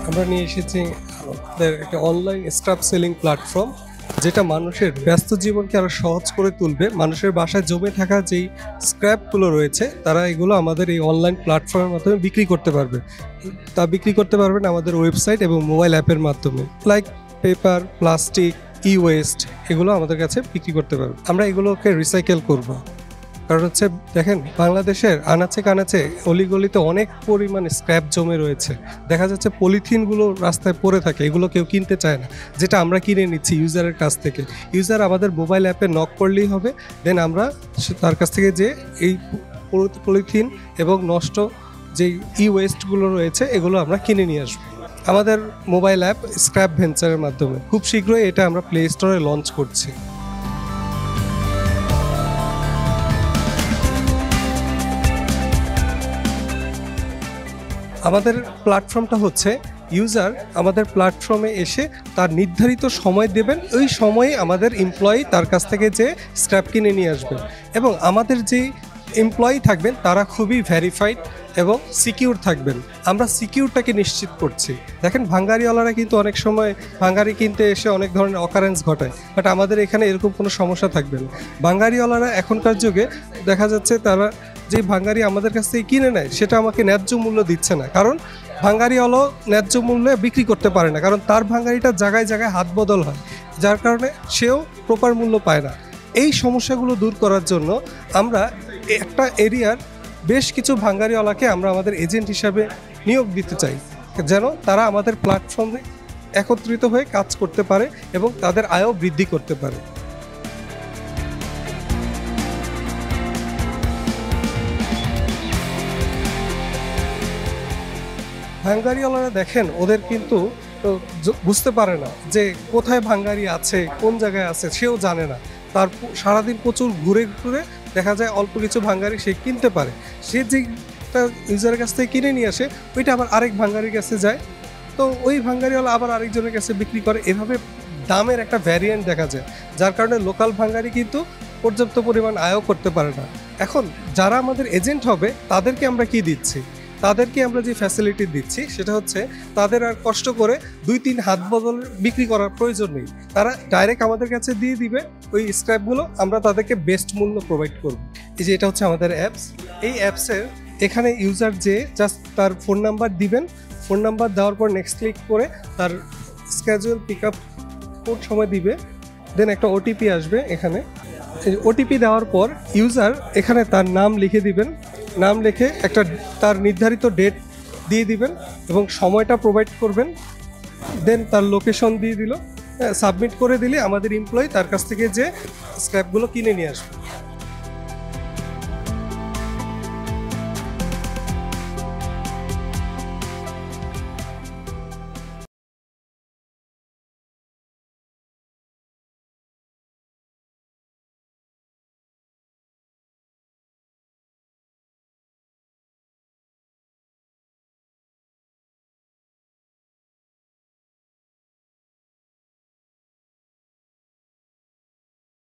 আমরা নিয়ে এসেছি আমাদের একটা অনলাইন স্ক্র্যাপ সেলিং প্ল্যাটফর্ম, যেটা মানুষের ব্যস্ত জীবনকে আরো সহজ করে তুলবে। মানুষের বাসায় জমে থাকা যেই স্ক্র্যাপগুলো রয়েছে তারা এগুলো আমাদের এই অনলাইন প্ল্যাটফর্মের মাধ্যমে বিক্রি করতে পারবে। তা বিক্রি করতে পারবেন আমাদের ওয়েবসাইট এবং মোবাইল অ্যাপের মাধ্যমে, লাইক পেপার, প্লাস্টিক, ই ওয়েস্ট, এগুলো আমাদের কাছে বিক্রি করতে পারবে। আমরা এগুলোকে রিসাইকেল করব। কারণ হচ্ছে দেখেন, বাংলাদেশের আনাচে কানাচে অলিগলিতে অনেক পরিমাণ স্ক্র্যাপ জমে রয়েছে। দেখা যাচ্ছে পলিথিনগুলো রাস্তায় পড়ে থাকে, এগুলো কেউ কিনতে চায় না, যেটা আমরা কিনে নিচ্ছি ইউজারের কাছ থেকে। ইউজার আমাদের মোবাইল অ্যাপে নক করলেই হবে, দেন আমরা তার কাছ থেকে যে এই পলিথিন এবং নষ্ট যে ই ওয়েস্টগুলো রয়েছে এগুলো আমরা কিনে নিয়ে আসবো আমাদের মোবাইল অ্যাপ স্ক্র্যাপ ভেঞ্চারের মাধ্যমে। খুব শীঘ্রই এটা আমরা প্লে স্টোরে লঞ্চ করছি। আমাদের প্ল্যাটফর্মটা হচ্ছে, ইউজার আমাদের প্ল্যাটফর্মে এসে তার নির্ধারিত সময় দেবেন, ওই সময়ে আমাদের এমপ্লয়ি তার কাছ থেকে যে স্ক্র্যাপ কিনে নিয়ে আসবেন। এবং আমাদের যে এমপ্লয়ি থাকবেন তারা খুবই ভেরিফাইড এবং সিকিউর থাকবেন। আমরা সিকিউরটাকে নিশ্চিত করছি। দেখেন, ভাঙ্গারিওয়ালারা কিন্তু অনেক সময় ভাঙ্গারি কিনতে এসে অনেক ধরনের অকারেন্স ঘটায়, বাট আমাদের এখানে এরকম কোনো সমস্যা থাকবে না। ভাঙ্গারিওয়ালারা এখনকার যুগে দেখা যাচ্ছে তারা যে ভাঙ্গারি আমাদের কাছ থেকে কিনে নেয় সেটা আমাকে ন্যায্য মূল্য দিচ্ছে না, কারণ ভাঙ্গারিওয়ালা ন্যায্য মূল্যে বিক্রি করতে পারে না, কারণ তার ভাঙ্গারিটা জায়গায় জায়গায় হাত বদল হয়, যার কারণে সেও প্রপার মূল্য পায় না। এই সমস্যাগুলো দূর করার জন্য আমরা একটা এরিয়ার বেশ কিছু ভাঙ্গারিওয়ালাকে আমরা আমাদের এজেন্ট হিসাবে নিয়োগ দিতে চাই, যেন তারা আমাদের প্ল্যাটফর্মে একত্রিত হয়ে কাজ করতে পারে এবং তাদের আয়ও বৃদ্ধি করতে পারে। ভাঙ্গারিওয়ালারা দেখেন, ওদের কিন্তু বুঝতে পারে না যে কোথায় ভাঙ্গারি আছে, কোন জায়গায় আছে সেও জানে না। তার সারাদিন প্রচুর ঘুরে ঘুরে দেখা যায় অল্প কিছু ভাঙ্গারি সে কিনতে পারে। সে যেটা ইউজারের কাছ থেকে কিনে নিয়ে আসে ওইটা আবার আরেক ভাঙ্গারির কাছে যায়, তো ওই ভাঙ্গারিওয়ালা আবার আরেকজনের কাছে বিক্রি করে। এভাবে দামের একটা ভ্যারিয়েন্ট দেখা যায়, যার কারণে লোকাল ভাঙ্গারি কিন্তু পর্যাপ্ত পরিমাণ আয়ও করতে পারে না। এখন যারা আমাদের এজেন্ট হবে তাদেরকে আমরা কি দিচ্ছি? তাদেরকে আমরা যে ফ্যাসিলিটি দিচ্ছি সেটা হচ্ছে, তাদের আর কষ্ট করে 2-3 হাত বদল বিক্রি করার প্রয়োজন নেই। তারা ডাইরেক্ট আমাদের কাছে দিয়ে দিবে ওই স্ক্র্যাপগুলো, আমরা তাদেরকে বেস্ট মূল্য প্রোভাইড করব। এই যে এটা হচ্ছে আমাদের অ্যাপস। এই অ্যাপসের এখানে ইউজার যে জাস্ট তার ফোন নাম্বার দিবেন, ফোন নাম্বার দেওয়ার পর নেক্সট ক্লিক করে তার স্ক্যাজুয়াল পিক আপ কোড সময় দিবে, দেন একটা ওটিপি আসবে। এখানে ওটিপি দেওয়ার পর ইউজার এখানে তার নাম লিখে দিবেন, নাম লিখে একটা তার নির্ধারিত ডেট দিয়ে দিবেন এবং সময়টা প্রোভাইড করবেন, দেন তার লোকেশন দিয়ে দিল, সাবমিট করে দিলে আমাদের এমপ্লয়ি তার কাছ থেকে যে স্ক্র্যাপগুলো কিনে নিয়ে আসবে।